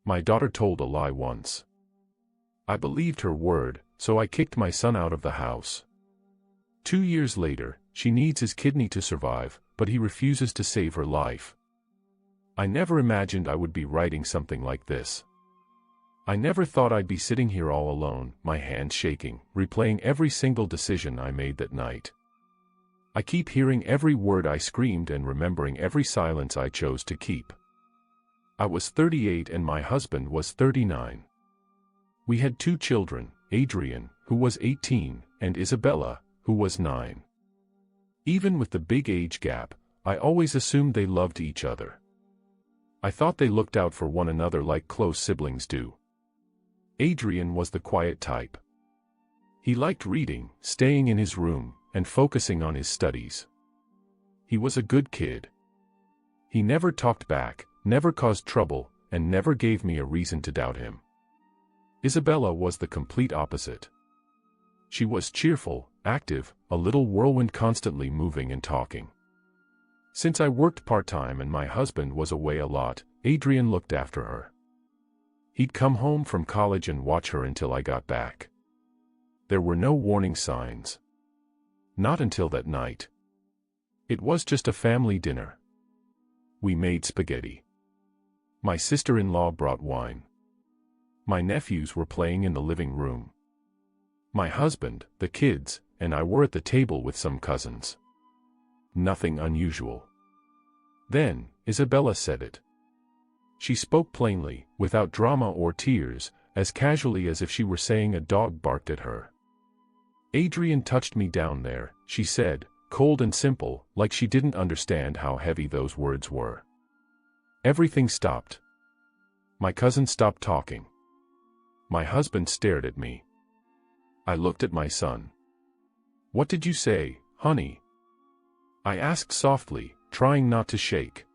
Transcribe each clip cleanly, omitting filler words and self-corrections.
My daughter told a lie once. I believed her word, so I kicked my son out of the house. 2 years later, she needs his kidney to survive, but he refuses to save her life. I never imagined I would be writing something like this. I never thought I'd be sitting here all alone, my hands shaking, replaying every single decision I made that night. I keep hearing every word I screamed and remembering every silence I chose to keep. I was 38 and my husband was 39. We had 2 children, Adrien, who was 18, and Isabella, who was 9. Even with the big age gap, I always assumed they loved each other. I thought they looked out for one another like close siblings do. Adrien was the quiet type. He liked reading, staying in his room, and focusing on his studies. He was a good kid. He never talked back, never caused trouble, and never gave me a reason to doubt him. Isabella was the complete opposite. She was cheerful, active, a little whirlwind, constantly moving and talking. Since I worked part-time and my husband was away a lot, Adrien looked after her. He'd come home from college and watch her until I got back. There were no warning signs. Not until that night. It was just a family dinner. We made spaghetti. My sister-in-law brought wine. My nephews were playing in the living room. My husband, the kids, and I were at the table with some cousins. Nothing unusual. Then, Isabella said it. She spoke plainly, without drama or tears, as casually as if she were saying a dog barked at her. Adrien touched me down there, she said, cold and simple, like she didn't understand how heavy those words were. Everything stopped. My cousin stopped talking. My husband stared at me. I looked at my son. "What did you say, honey?" I asked softly, trying not to shake.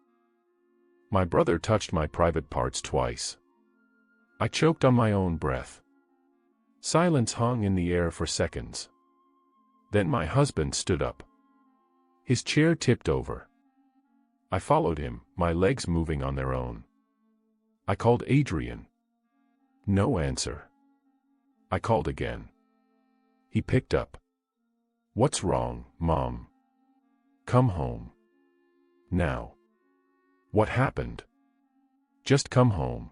My brother touched my private parts twice. I choked on my own breath. Silence hung in the air for seconds. Then my husband stood up. His chair tipped over. I followed him, my legs moving on their own. I called Adrien. No answer. I called again. He picked up. "What's wrong, Mom? Come home. Now." "What happened?" "Just come home."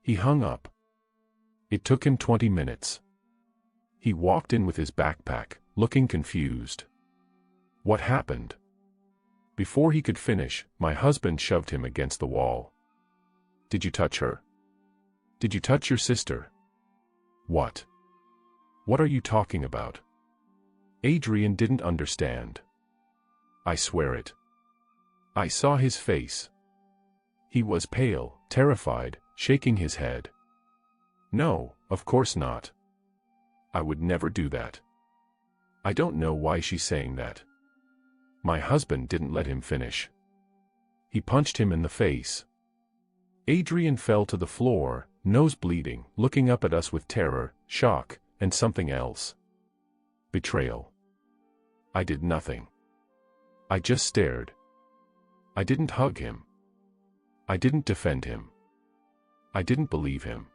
He hung up. It took him 20 minutes. He walked in with his backpack, looking confused. "What happened?" Before he could finish, my husband shoved him against the wall. "Did you touch her? Did you touch your sister?" "What? What are you talking about?" Adrien didn't understand. I swear it. I saw his face. He was pale, terrified, shaking his head. "No, of course not. I would never do that." I don't know why she's saying that. My husband didn't let him finish. He punched him in the face. Adrien fell to the floor, nose bleeding, looking up at us with terror, shock, and something else. Betrayal. I did nothing. I just stared. I didn't hug him. I didn't defend him. I didn't believe him.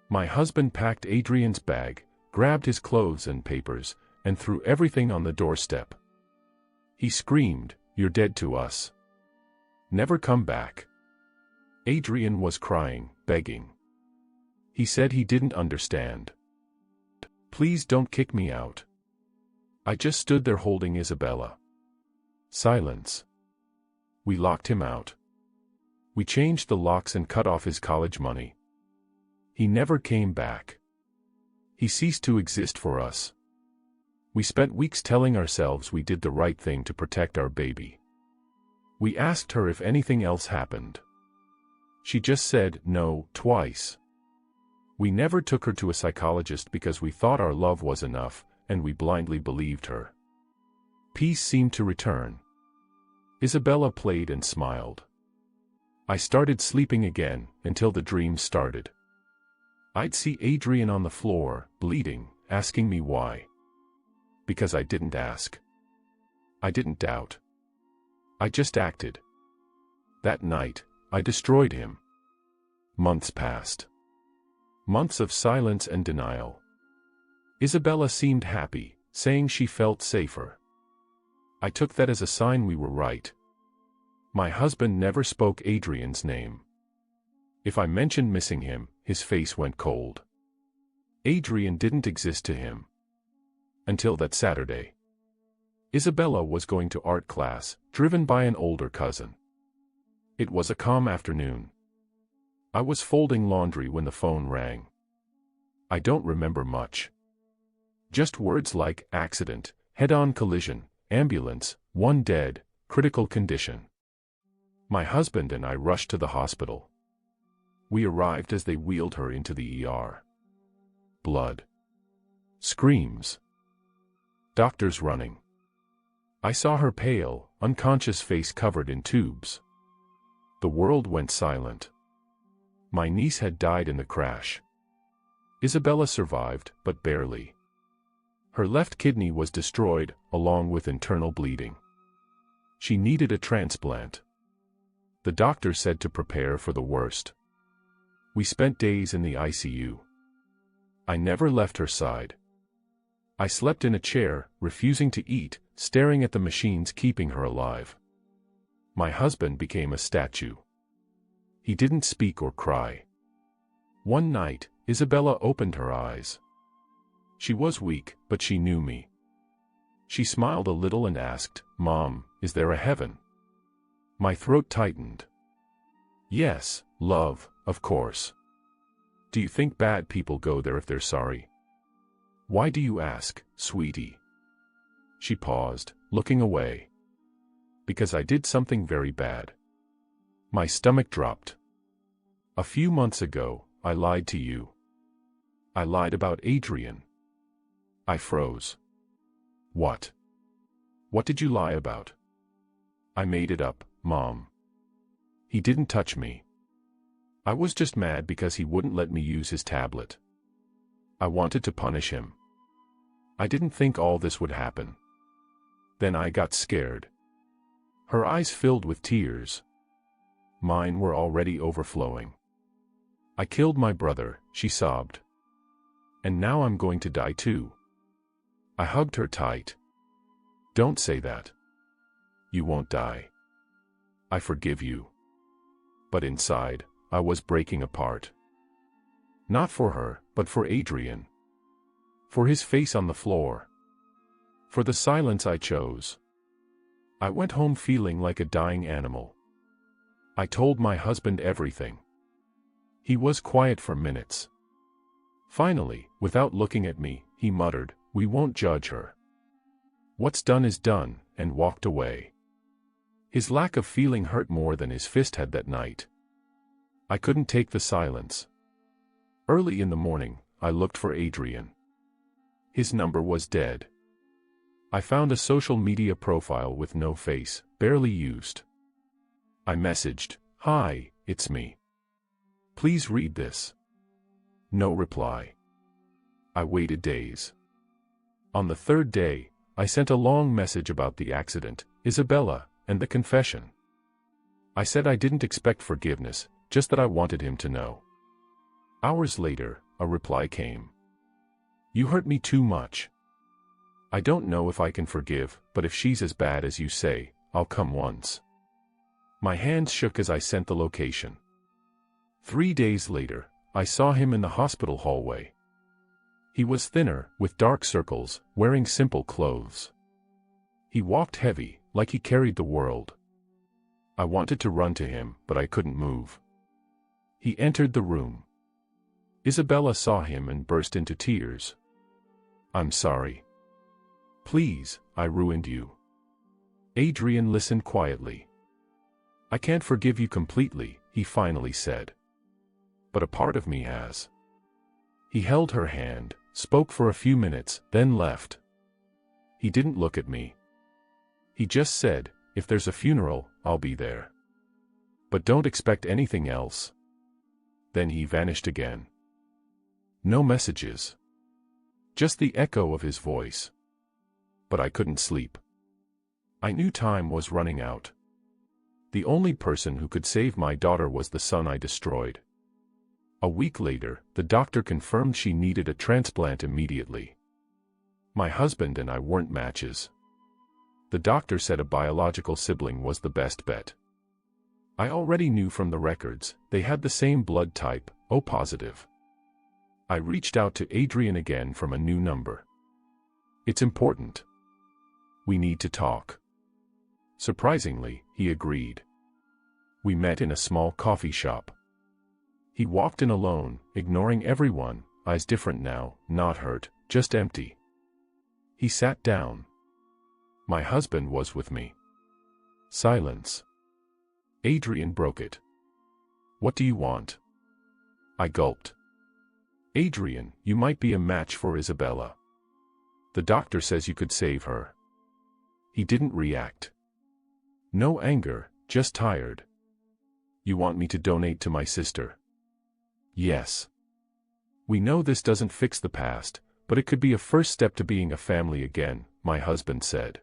My husband packed Adrien's bag, grabbed his clothes and papers, and threw everything on the doorstep. He screamed, "You're dead to us. Never come back." Adrien was crying, begging. He said he didn't understand. "Please don't kick me out." I just stood there holding Isabella. Silence. We locked him out. We changed the locks and cut off his college money. He never came back. He ceased to exist for us. We spent weeks telling ourselves we did the right thing to protect our baby. We asked her if anything else happened. She just said no twice. We never took her to a psychologist because we thought our love was enough, and we blindly believed her. Peace seemed to return. Isabella played and smiled. I started sleeping again, until the dreams started. I'd see Adrien on the floor, bleeding, asking me why. Because I didn't ask. I didn't doubt. I just acted. That night, I destroyed him. Months passed. Months of silence and denial. Isabella seemed happy, saying she felt safer. I took that as a sign we were right. My husband never spoke Adrien's name. If I mentioned missing him, his face went cold. Adrien didn't exist to him. Until that Saturday. Isabella was going to art class, driven by an older cousin. It was a calm afternoon. I was folding laundry when the phone rang. I don't remember much. Just words like accident, head-on collision, ambulance, one dead, critical condition. My husband and I rushed to the hospital. We arrived as they wheeled her into the ER. Blood. Screams. Doctors running. I saw her pale, unconscious face covered in tubes. The world went silent. My niece had died in the crash. Isabella survived, but barely. Her left kidney was destroyed, along with internal bleeding. She needed a transplant. The doctor said to prepare for the worst. We spent days in the ICU. I never left her side. I slept in a chair, refusing to eat, staring at the machines keeping her alive. My husband became a statue. He didn't speak or cry. One night, Isabella opened her eyes. She was weak, but she knew me. She smiled a little and asked, "Mom, is there a heaven?" My throat tightened. Yes, love, of course. Do you think bad people go there if they're sorry? Why do you ask, sweetie? She paused, looking away. Because I did something very bad. My stomach dropped. A few months ago, I lied to you. I lied about Adrien. I froze. What? What did you lie about? I made it up, Mom. He didn't touch me. I was just mad because he wouldn't let me use his tablet. I wanted to punish him. I didn't think all this would happen. Then I got scared. Her eyes filled with tears. Mine were already overflowing. I killed my brother, she sobbed. And now I'm going to die too. I hugged her tight. Don't say that. You won't die. I forgive you. But inside, I was breaking apart. Not for her, but for Adrien. For his face on the floor. For the silence I chose. I went home feeling like a dying animal. I told my husband everything. He was quiet for minutes. Finally, without looking at me, he muttered, "We won't judge her. What's done is done," and walked away. His lack of feeling hurt more than his fist had that night. I couldn't take the silence. Early in the morning, I looked for Adrien. His number was dead. I found a social media profile with no face, barely used. I messaged, "Hi, it's me. Please read this." No reply. I waited days. On the third day, I sent a long message about the accident, Isabella, and the confession. I said I didn't expect forgiveness, just that I wanted him to know. Hours later, a reply came. "You hurt me too much. I don't know if I can forgive, but if she's as bad as you say, I'll come once." My hands shook as I sent the location. 3 days later, I saw him in the hospital hallway. He was thinner, with dark circles, wearing simple clothes. He walked heavy, like he carried the world. I wanted to run to him, but I couldn't move. He entered the room. Isabella saw him and burst into tears. "I'm sorry. Please, I ruined you." Adrien listened quietly. "I can't forgive you completely," he finally said. "But a part of me has." He held her hand, spoke for a few minutes, then left. He didn't look at me. He just said, "If there's a funeral, I'll be there. But don't expect anything else." Then he vanished again. No messages. Just the echo of his voice. But I couldn't sleep. I knew time was running out. The only person who could save my daughter was the son I destroyed. A week later, the doctor confirmed she needed a transplant immediately. My husband and I weren't matches. The doctor said a biological sibling was the best bet. I already knew from the records, they had the same blood type, O positive. I reached out to Adrien again from a new number. It's important. We need to talk. Surprisingly, he agreed. We met in a small coffee shop. He walked in alone, ignoring everyone, eyes different now, not hurt, just empty. He sat down. My husband was with me. Silence. Adrien broke it. What do you want? I gulped. Adrien, you might be a match for Isabella. The doctor says you could save her. He didn't react. No anger, just tired. You want me to donate to my sister? Yes. We know this doesn't fix the past, but it could be a first step to being a family again, my husband said.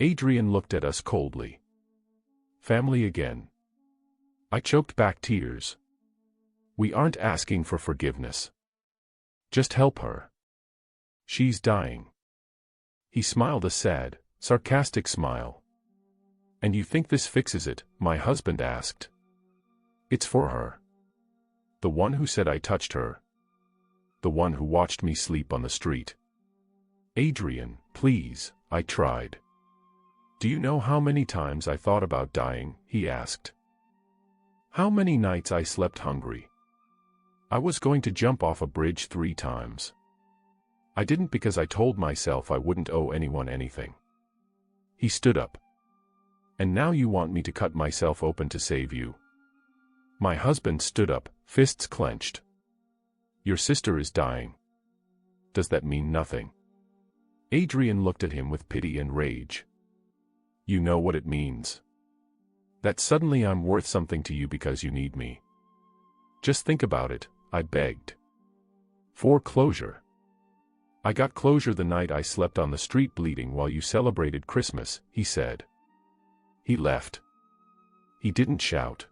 Adrien looked at us coldly. Family again. I choked back tears. We aren't asking for forgiveness. Just help her. She's dying. He smiled a sad, sarcastic smile. And you think this fixes it? My husband asked. It's for her. The one who said I touched her. The one who watched me sleep on the street. Adrien, please, I tried. Do you know how many times I thought about dying? He asked. How many nights I slept hungry? I was going to jump off a bridge 3 times. I didn't because I told myself I wouldn't owe anyone anything. He stood up. And now you want me to cut myself open to save you? My husband stood up, fists clenched. Your sister is dying. Does that mean nothing? Adrien looked at him with pity and rage. You know what it means. That suddenly I'm worth something to you because you need me. Just think about it, I begged. For closure. I got closure the night I slept on the street bleeding while you celebrated Christmas, he said. He left. He didn't shout.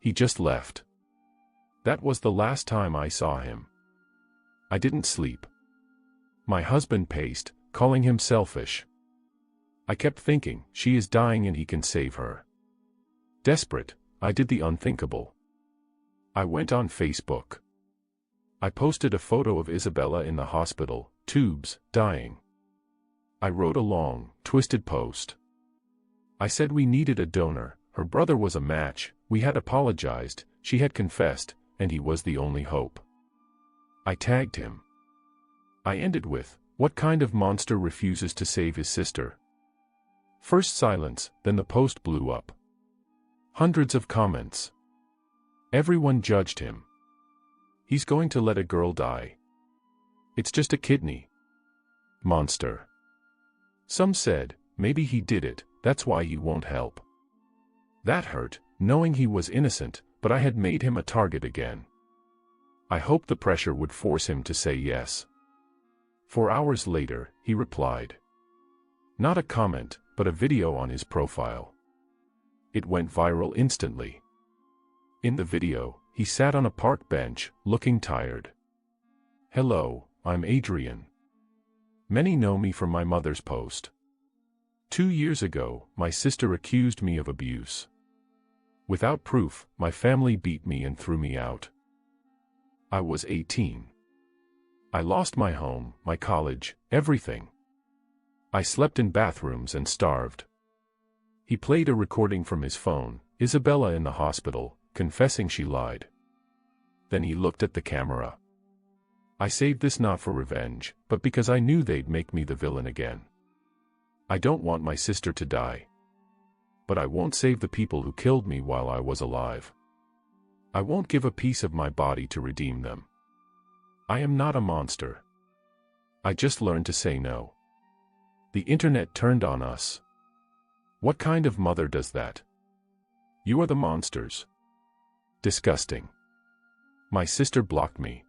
He just left. That was the last time I saw him. I didn't sleep. My husband paced, calling him selfish. I kept thinking, she is dying and he can save her. Desperate, I did the unthinkable. I went on Facebook. I posted a photo of Isabella in the hospital, tubes, dying. I wrote a long, twisted post. I said we needed a donor, her brother was a match, we had apologized, she had confessed, and he was the only hope. I tagged him. I ended with, what kind of monster refuses to save his sister? First silence, then the post blew up. Hundreds of comments. Everyone judged him. He's going to let a girl die. It's just a kidney. Monster. Some said, maybe he did it, that's why he won't help. That hurt, knowing he was innocent, but I had made him a target again. I hoped the pressure would force him to say yes. 4 hours later, he replied. Not a comment, but a video on his profile. It went viral instantly. In the video, he sat on a park bench, looking tired. Hello, I'm Adrien. Many know me from my mother's post. 2 years ago, my sister accused me of abuse. Without proof, my family beat me and threw me out. I was 18. I lost my home, my college, everything. I slept in bathrooms and starved. He played a recording from his phone, Isabella in the hospital, confessing she lied. Then he looked at the camera. I saved this not for revenge, but because I knew they'd make me the villain again. I don't want my sister to die. But I won't save the people who killed me while I was alive. I won't give a piece of my body to redeem them. I am not a monster. I just learned to say no. The internet turned on us. What kind of mother does that? You are the monsters. Disgusting. My sister blocked me.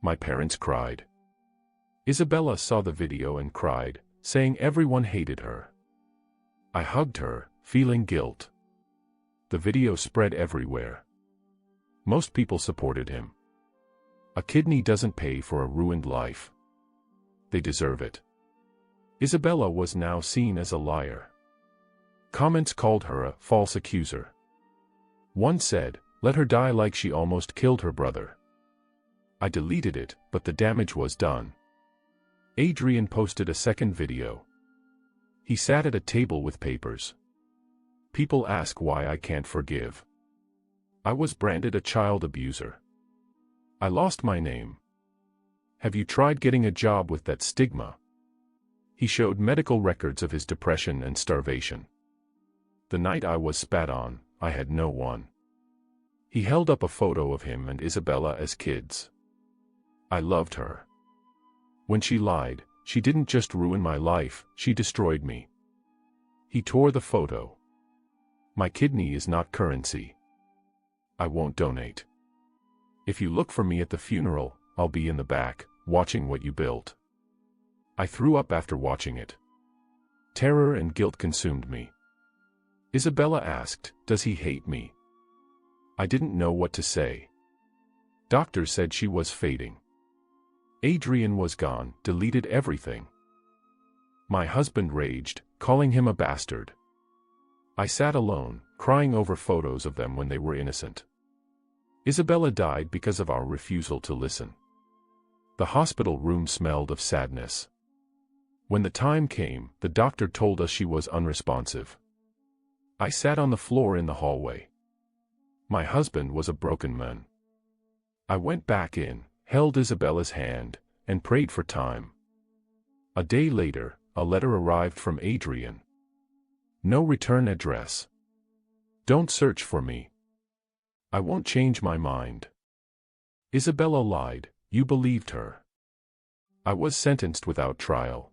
My parents cried. Isabella saw the video and cried, saying everyone hated her. I hugged her, feeling guilt. The video spread everywhere. Most people supported him. A kidney doesn't pay for a ruined life. They deserve it. Isabella was now seen as a liar. Comments called her a false accuser. One said, "Let her die like she almost killed her brother." I deleted it, but the damage was done. Adrien posted a second video. He sat at a table with papers. People ask why I can't forgive. I was branded a child abuser. I lost my name. Have you tried getting a job with that stigma? He showed medical records of his depression and starvation. The night I was spat on, I had no one. He held up a photo of him and Isabella as kids. I loved her. When she lied, she didn't just ruin my life, she destroyed me. He tore the photo. My kidney is not currency. I won't donate. If you look for me at the funeral, I'll be in the back, watching what you built. I threw up after watching it. Terror and guilt consumed me. Isabella asked, "Does he hate me?" I didn't know what to say. Doctors said she was fading. Adrien was gone, deleted everything. My husband raged, calling him a bastard. I sat alone, crying over photos of them when they were innocent. Isabella died because of our refusal to listen. The hospital room smelled of sadness. When the time came, the doctor told us she was unresponsive. I sat on the floor in the hallway. My husband was a broken man. I went back in, held Isabella's hand, and prayed for time. A day later, a letter arrived from Adrien. No return address. Don't search for me. I won't change my mind. Isabella lied, you believed her. I was sentenced without trial.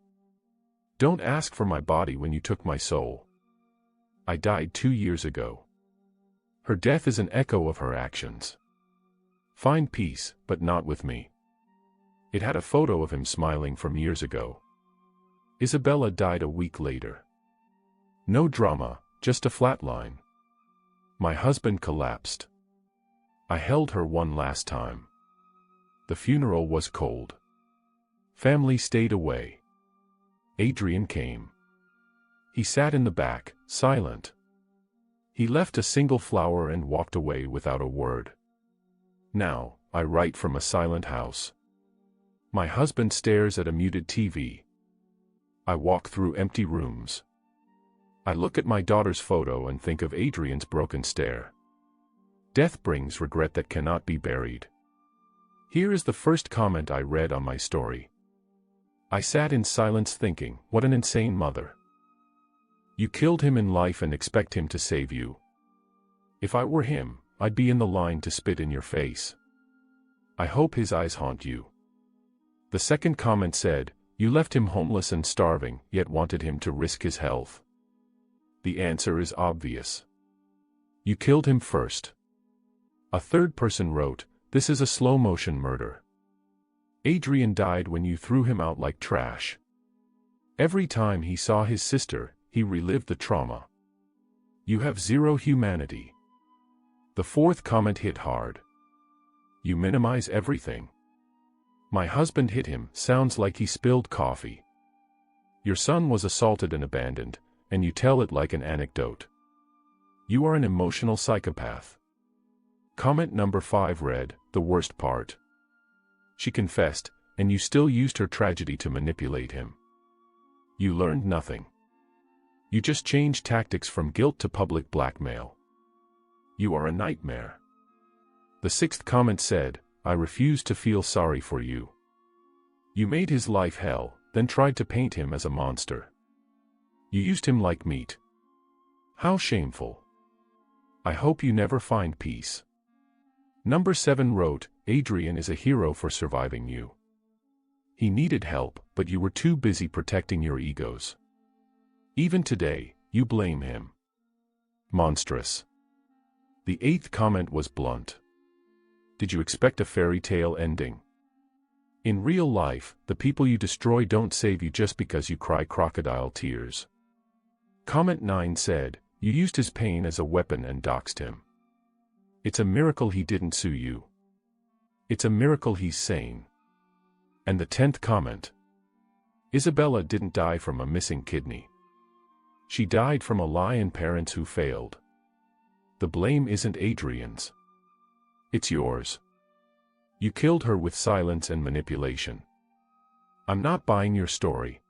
Don't ask for my body when you took my soul. I died 2 years ago. Her death is an echo of her actions. Find peace, but not with me. It had a photo of him smiling from years ago. Isabella died a week later. No drama, just a flatline. My husband collapsed. I held her one last time. The funeral was cold. Family stayed away. Adrien came. He sat in the back, silent. He left a single flower and walked away without a word. Now, I write from a silent house. My husband stares at a muted TV. I walk through empty rooms. I look at my daughter's photo and think of Adrien's broken stare. Death brings regret that cannot be buried. Here is the first comment I read on my story. I sat in silence thinking, what an insane mother. You killed him in life and expect him to save you. If I were him, I'd be in the line to spit in your face. I hope his eyes haunt you. The second comment said, you left him homeless and starving, yet wanted him to risk his health. The answer is obvious. You killed him first. A third person wrote, this is a slow-motion murder. Adrien died when you threw him out like trash. Every time he saw his sister, he relived the trauma. You have zero humanity. The fourth comment hit hard. You minimize everything. My husband hit him, sounds like he spilled coffee. Your son was assaulted and abandoned, and you tell it like an anecdote. You are an emotional psychopath. Comment number 5 read, the worst part. She confessed, and you still used her tragedy to manipulate him. You learned nothing. You just changed tactics from guilt to public blackmail. You are a nightmare. The sixth comment said, I refuse to feel sorry for you. You made his life hell, then tried to paint him as a monster. You used him like meat. How shameful. I hope you never find peace. Number 7 wrote, Adrien is a hero for surviving you. He needed help, but you were too busy protecting your egos. Even today, you blame him. Monstrous. The 8th comment was blunt. Did you expect a fairy tale ending? In real life, the people you destroy don't save you just because you cry crocodile tears. Comment 9 said, you used his pain as a weapon and doxed him. It's a miracle he didn't sue you. It's a miracle he's sane. And the 10th comment. Isabella didn't die from a missing kidney. She died from a lie and parents who failed. The blame isn't Adrien's. It's yours. You killed her with silence and manipulation. I'm not buying your story.